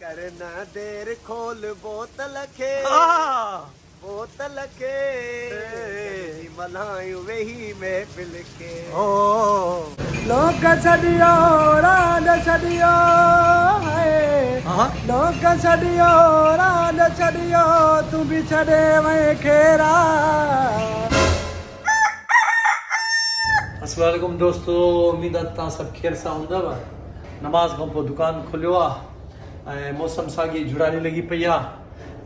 करना देर खोल बोतल खे बोतल खे मल्हायूं वेही महफ़िल के लोक छॾियो रांद छॾियो लोक छॾियो रांद छॾियो तूं बि छॾे वएं खेरा। अस्सलाम वालेकुम दोस्तों, उम्मीद आहे तव्हां सभु ख़ैर सां हूंदव। नमाज़ खां पोइ दुकानु खुलियो आहे ऐं मौसम साॻी जुड़ानी लॻी पई आहे,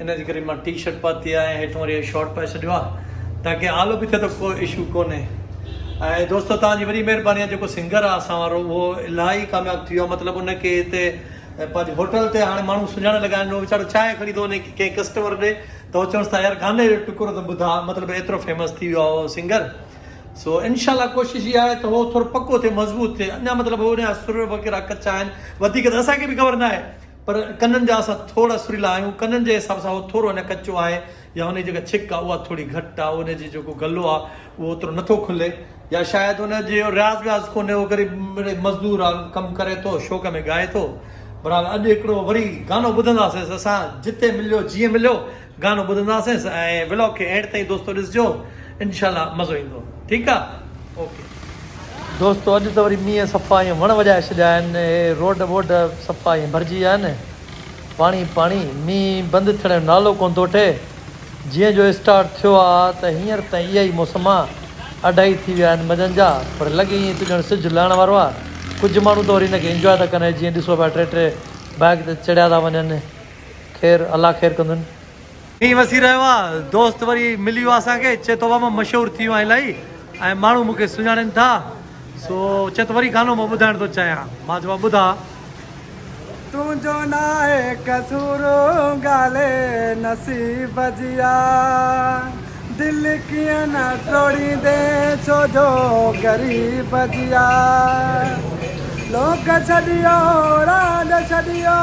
इन जे करे मां टी शर्ट पाती आहे, हेठि वरी शॉर्ट पाए छॾियो आहे ताकी आलो बि थिए त को इशू कोन्हे। ऐं दोस्तो तव्हांजी वॾी महिरबानी आहे, जेको सिंगर आहे असां वारो उहो इलाही कामयाबु थी वियो आहे। मतिलबु उनखे हिते पंहिंजे होटल ते हाणे माण्हू सुञाण लॻा आहिनि। वीचारो चांहि खणी थो वञे कंहिं कस्टमर ॾे त उहो चवंसि था यार गाने जो टुकुर त ॿुधा, मतिलबु एतिरो फेमस थी वियो आहे उहो सिंगर। सो इनशाला कोशिशि इहा आहे त उहो थोरो पको थिए, मज़बूत थिए। अञा मतिलबु उन सुर वग़ैरह कचा आहिनि, वधीक त असांखे बि ख़बर न आहे, पर कननि जा असां थोरा सुरीला आहियूं। कननि जे हिसाब सां उहो थोरो अञा कचो आहे, या हुनजी जेका छिक आहे उहा थोरी घटि आहे, उनजी जेको गलो आहे उहो ओतिरो नथो खुले, या शायदि उनजो रियाज़ व्याज़ कोन्हे, उहो ग़रीब मज़दूर आहे, कमु करे थो, शौक़ में ॻाए थो। बराबरि अॼु हिकिड़ो वरी गानो ॿुधंदासीं असां, जिते मिलियो जीअं मिलियो गानो ॿुधंदासीं ऐं व्लॉग खे एंड ताईं दोस्तो ॾिसिजो, इनशाला मज़ो ईंदो। ठीकु आहे, ओके दोस्तो। अॼु त वरी मींहं सफ़ा ईअं वण वॼाए छॾिया आहिनि, रोड वोड सफ़ा ईअं भरिजी विया आहिनि, पाणी पाणी। मींहुं बंदि थियण जो नालो कोन थो वठे। जीअं जो स्टार्ट थियो आहे त हींअर ताईं इहा ई मौसम आहे, 2:30 थी विया आहिनि मंझंदि जा, पर लॻे ईअं थो ॼण सिजु लहण वारो आहे। कुझु माण्हू त वरी हिनखे इंजॉय था कनि, जीअं ॾिसो पिया टे बाइक ते चढ़िया था वञनि। ख़ैरु अलाह ख़ैरु कंदुनि। मींहुं वसी रहियो आहे, दोस्त वरी मिली वियो असांखे, चए थो मां मशहूरु थी वियो आहियां इलाही ऐं माण्हू मूंखे सुञाणनि था। सो चए थो वरी गानो मां ॿुधाइण थो चाहियां। मां चयो ॿुधा। तुंहिंजो न आहे कसूर ॻाल्हि नसीब जिया, दिलि कीअं न टोड़ींदे छो जो ग़रीब जिया। लोक छॾियो रांद छॾियो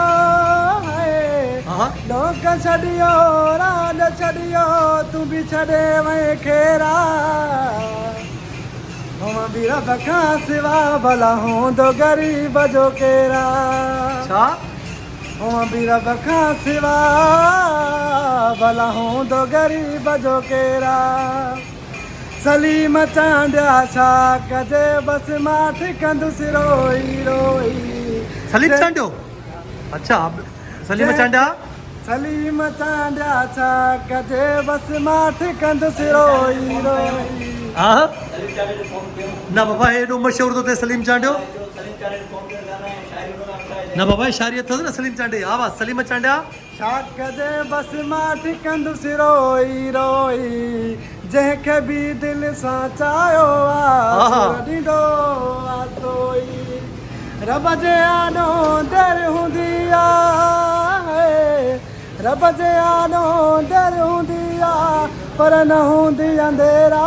लोक छॾियो रांद छॾियो तूं बि छॾे वएं खेरा। हुअं बि रब खां सिवा भला हूंदो ग़रीब जो केरा। छा? हुअं बि रब खां सिवा भला हूंदो ग़रीब जो केरा। सलीम चांडिया छा कजे बसि मां ठिकंदुसि रोई रोई। सलीम चांडियो? अच्छा, सलीम चांडिया? सलीम चांडिया छा कजे बसि मां ठिकंदुसि रोई रोई। हा न बाबा, हेॾो मशहूरु थो थिए सलीम चांडियो। न बाबा, शायरी अथसि न सलीम चांडिया। आवाज़ सलीम चांडिया छा कजे बसि मां ठिकंदुसि रोई रोई। जंहिंखे बि दिलि सां चाहियो आहे ॾींदो आहे। रब जे आॾो दर हूंदी आहे, रब जे आॾो दर हूंदी आहे, पर न हूंदी अंधेरा।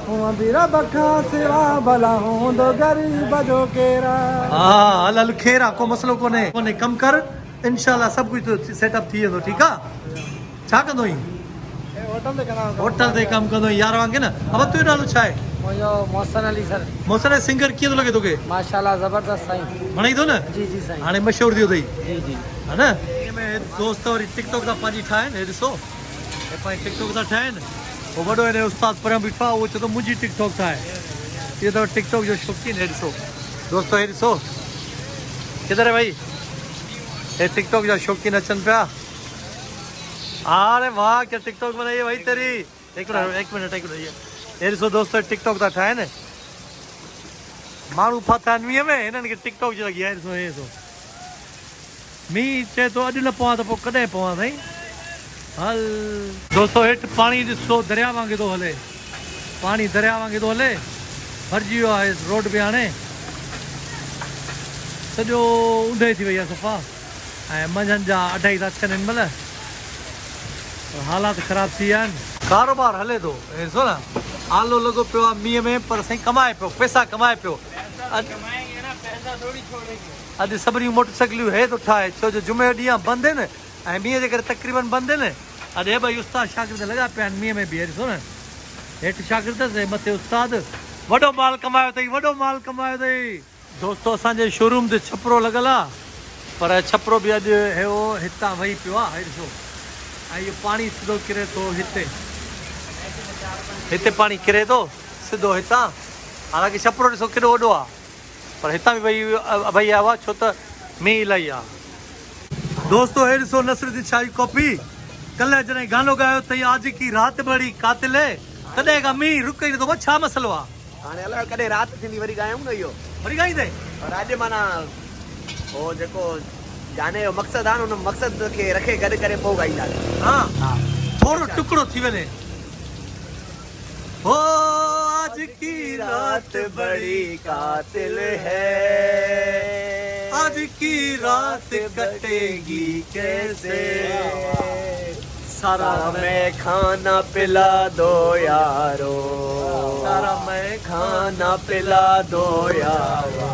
हुअं बि रब खां सिवा भला हूंदो ग़रीब जो केरा। हा हल हल, ख़ैर आहे, को मसलो कोन्हे। कमु कर, इनशाला सभु कुझु सेटअप थी वेंदो। ठीकु आहे। छा कंदो आहीं? होटल ते कमु कंदो आहीं यार वांगुरु न। अब तुंहिंजो नालो छा आहे? मुंहिंजो मोहसिन अली सर। मोहसिन अली सिंगर कीअं थो लॻे तोखे? माशाल्लाह ज़बरदस्त साईं। वणे थो न? जी जी साईं। हाणे मशहूरु थियो अथई, जी जी है न? दोस्त वरी टिकटॉक था पंहिंजी ठाहिनि, हे ॾिसो हे पंहिंजी टिकटॉक था ठाहिनि। उहो वॾो हिन उस्ताद परियां बीठो आहे, उहो चए थो मुंहिंजी टिकटॉक ठाहे। इहो अथव टिकटॉक जो शौक़ीन। हे ॾिसो दोस्तो, हे ॾिसो किधर है भाई, हे टिकटॉक जा शौक़ीन अचनि पिया। अरे वाह, क्या टिकटॉक बनाई है भाई तेरी। एक मिनट हे ॾिसो दोस्तो, टिकटॉक था ठाहिनि। माण्हू फाथा आहिनि मींहं में, हिननि खे टिकटॉक जी लॻी आहे। ॾिसो हे ॾिसो, मींहुं चए थो अॼु न पवां त पोइ कॾहिं पवां साईं। हल दोस्तो, हेठि पाणी ॾिसो दरिया वांगुरु थो हले, पाणी दरिया वांगुरु थो हले, भरिजी वियो आहे रोड बि। हाणे सॼो ऊंधे थी वई आहे सफ़ा, ऐं मंझंदि जा 2:30 था थियनि हिन महिल, हालात ख़राब थी विया आहिनि। कारोबार हले थो, ॾिसो न, आलो लॻो पियो आहे मींहं में, पर साईं कमाए पियो, पैसा कमाए पियो। अॼु सभिनी मोटरसाइकिलियूं हे थो ठाहे, छो जो जुमे जो ॾींहुं बंदि आहिनि ऐं मींहं जे करे तक़रीबन बंदि आहिनि। अॼु हे ॿई उस्ताद शागिर्द लॻा पिया आहिनि मींहं में बि। ॾिसो न, हेठि शागिर्द ऐं मथे उस्ताद। वॾो माल कमायो अथई, वॾो माल कमायो अथई। दोस्तो, असांजे शोरूम ते छपरो लॻल आहे, पर छपरो बि अॼु हेओ हितां वही पियो आहे ॾिसो ऐं इहो पाणी सिधो किरे थो हिते पाणी किरे थो सिधो हितां हालांकि छपरो ॾिसो केॾो वॾो आहे पर हितां बि भई भई आयो आहे छो त मींहुं इलाही आहे दोस्तो हे ॾिसो नसरुद्दीन शाह जी कॉपी कल्ह जॾहिं गानो ॻायो अथई आज की रात बड़ी कातिल तॾहिं खां मींहुं रुके नथो छा मसलो आहे हाणे अलाए कॾहिं राति थींदी वरी ॻायूं न इहो वरी ॻाईंदे और अॼु माना हो जेको गाने जो मक़सदु आहे न उन मक़सद खे रखे गॾु करे पोइ ॻाईंदासीं हा थोरो टुकड़ो थी वञे हो आज की रात बड़ी कातिल है आज की रात कटेगी कैसे सारा मैं खाना पिला दो यारो सारा मैं खाना पिला दो यारो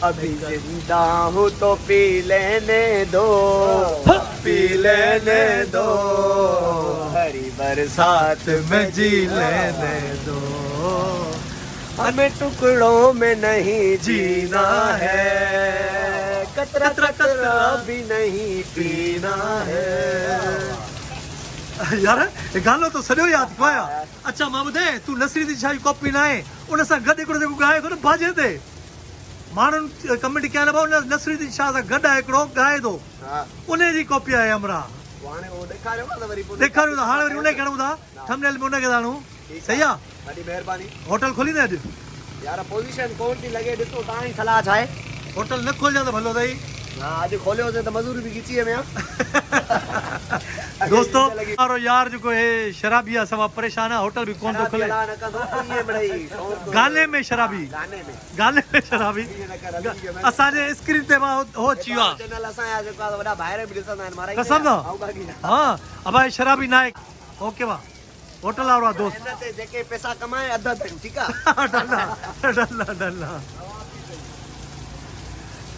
अभी जिंदा हूँ तो पी लेने दो हरी बरसात में जी लेने दो हमें टुकड़ों में नहीं जीना है कतरा कतरा भी नहीं पीना है यार ये गानो तो सॼो यादि कयो आहे अच्छा मां ॿुधाए तूं नसरुद्दीन शाह जी कॉपी न आहे उन सां गॾु हिकिड़ो जेको ॻाए थो न बाजे ते माण्हुनि कमेंट कया न भाऊ नसरुद्दीन शाह सां गॾु आहे हिकिड़ो ॻाए थो उन जी कॉपी आहे हमरा ॾेखारियूं था हाणे वरी उन खे खणूं था थंबनेल में उनखे था हणूं सही आहे ॾाढी महिरबानी होटल खोलींदे अॼु यार पोजीशन कोन थी लॻे ॾिसो तव्हां जी सलाह छा आहे होटल न खोलिजां त भलो अथई हा अॼु खोलियोसीं त मज़ूरी बि खिचीअ में आहे दोस्तो हमारो यार जेको हे शराबी आहे सवा परेशान आहे होटल बि कोन थो खोले गाने में शराबी गाने में शराबी असांजे स्क्रीन ते मां हो अची वियो आहे कसम न हा अबाए शराबी न आहे ओके वाह होटल वारो आहे दोस्त जेके पैसा कमाए अध अथनि ठीकु आहे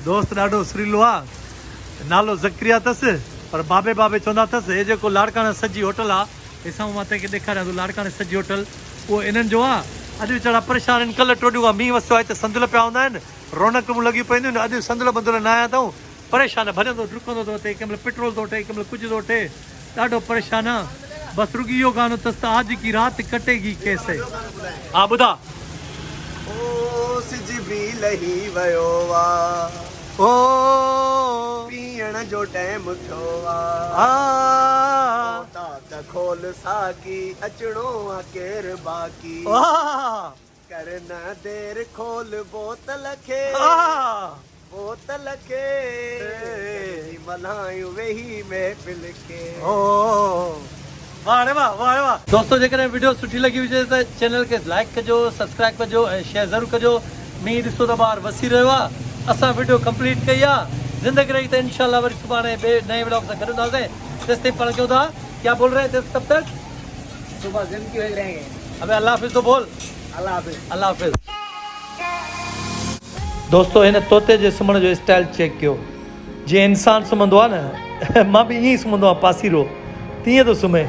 दोस्त ॾाढो सुरीलो आहे नालो ज़करिया अथसि पर बाबे चवंदा अथसि हे जेको लाड़काना सजी होटल आहे ॾिसां मां तव्हांखे ॾेखारियां थो लाड़काना सजी होटल उहो इन्हनि जो आहे अॼु वीचारा परेशान आहिनि कल्ह टोॾियूं आहे मींहुं वसियो आहे हिते संदुल पिया हूंदा आहिनि रौनकूं लॻी पवंदियूं आहिनि अॼु संदुल बंदुल न आया अथऊं परेशान आहे भॼंदो डुकंदो थो अचे कंहिं महिल पेट्रोल थो वठे कंहिं महिल कुझु थो वठे ॾाढो परेशान आहे बसि रुगी इहो गानो अथसि त आज की रात कटेगी कैसे हा ॿुधा ओ सिज बि लही वियो आहे ओ पीअण जो टाइम थियो त खोल साकी अचणो आहे केरु बाक़ी कर न देर खोल बोतल खे मल्हायूं वेही महफ़िल खे दोस्तों जेकॾहिं वीडियो सुठी लगी हुजे त चैनल खे लाइक कजो सब्सक्राइब कजो ऐं शेयर ज़रूरु कजो मींहुं ॾिसो त ॿाहिरि वसी रहियो आहे असां वीडियो कंप्लीट कई आहे ज़िंदगी रही त इंशाल्लाह वरी सुभाणे ॿिए नए व्लॉग सां गॾु हूंदासीं तेसि ताईं पाण कयूं था क्या बोल रहे थे तब तक सुबह जिंदगी में रहेंगे अबे अल्लाह हाफिज़ तो बोल अल्लाह हाफिज अल्लाह हाफिज़ दोस्तों हिन तोते जे सुम्हण जो स्टाइल चेक कयो जीअं इंसान सुम्हंदो आहे न मां बि ईअं ई सुम्हंदो आहियां पासीरो तीअं थो सुम्हे